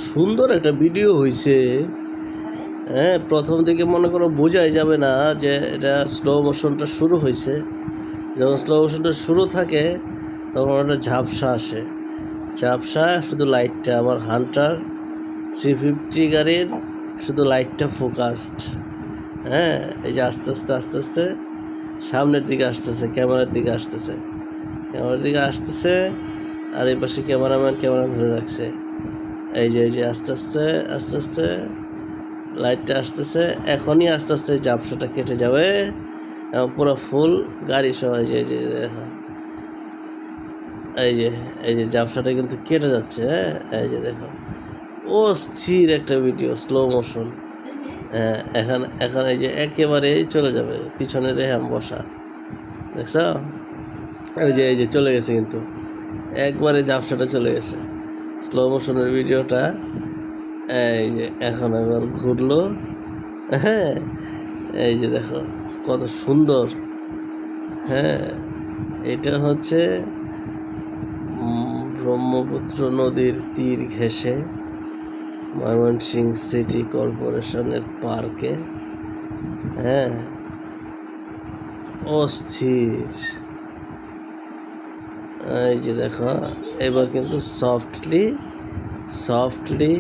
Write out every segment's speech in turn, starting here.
সুন্দর একটা ভিডিও হয়েছে। হ্যাঁ, প্রথম দিকে মনে করো বোঝাই যাবে না যে এটা স্লো মোশনটা শুরু হয়েছে। যখন স্লো মোশনটা শুরু থাকে তখন একটা ঝাপসা আসে, ঝাপসা শুধু লাইটটা আমার হান্টার 350 গাড়ির শুধু লাইটটা ফোকাসড। হ্যাঁ, এই যে আস্তে আস্তে আস্তে আস্তে সামনের দিকে আসতেছে, ক্যামেরার দিকে আসতেছে, আর এই পাশে ক্যামেরাম্যান ক্যামেরা ধরে রাখছে। এই যে আস্তে আস্তে আস্তে আস্তে লাইটটা আসতেছে, এখনই আস্তে আস্তে ঝাপসাটা কেটে যাবে এবং পুরো ফুল গাড়ি সহ এই যে দেখো, এই যে ঝাপসাটা কিন্তু কেটে যাচ্ছে। হ্যাঁ, এই যে দেখো, ও স্থির একটা ভিডিও, স্লো মোশন। হ্যাঁ, এখন এই যে একেবারেই চলে যাবে, পিছনে রেহাম বসা, দেখছ? এই যে চলে গেছে, কিন্তু একবারে ঝাপসাটা চলে গেছে। স্লো মোশনের ভিডিওটা এই যে এখন একবার ঘুরলো। হ্যাঁ, এই যে দেখো কত সুন্দর। হ্যাঁ, এটা হচ্ছে ব্রহ্মপুত্র নদীর তীর ঘেঁষে ময়মনসিংহ সিটি কর্পোরেশনের পার্কে। হ্যাঁ, অস্থির। এই যে দেখো, এবার কিন্তু সফটলি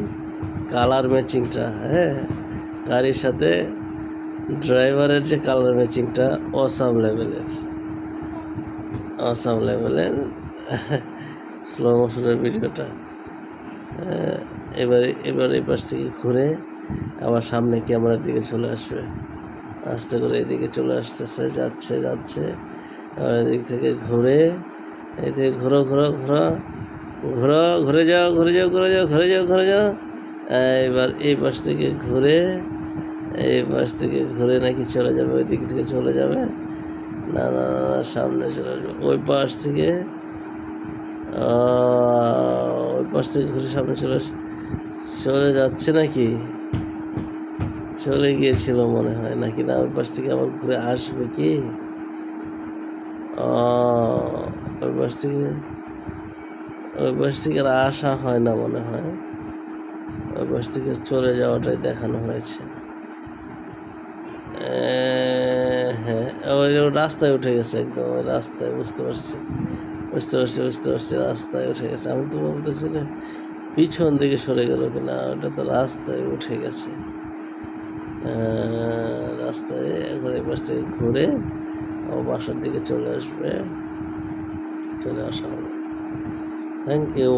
কালার ম্যাচিংটা, হ্যাঁ, গাড়ির সাথে ড্রাইভারের যে কালার ম্যাচিংটা অসাম লেভেলের স্লো মোশনের ভিডিওটা। এবার এই পাশ থেকে ঘুরে আবার সামনে ক্যামেরার দিকে চলে আসবে, আস্তে করে এদিকে চলে আসতেছে, যাচ্ছে আবার এদিক থেকে ঘুরে, এদিকে ঘুরে যাও। এবার এই পাশ থেকে ঘুরে নাকি চলে যাবে, ওই দিক থেকে চলে যাবে। না, সামনে চলে আসবে, ওই পাশ থেকে ঘুরে সামনে চলে যাচ্ছে নাকি, চলে গিয়েছিল মনে হয়, নাকি না ওই পাশ থেকে আবার ঘুরে আসবে কি? ওই পাশ থেকে আর আসা হয় না মনে হয়, ওই পাশ থেকে চলে যাওয়াটাই দেখানো হয়েছে। হ্যাঁ, ওই রাস্তায় উঠে গেছে, একদম ওই রাস্তায়, বুঝতে পারছি, রাস্তায় উঠে গেছে। আমি তো বলতেছি না পিছন দিকে সরে গেল কিনা, ওটা তো রাস্তায় উঠে গেছে। রাস্তায় এখন এই পাশ থেকে ঘুরে বাসার দিকে চলে আসা হবে। Thank you.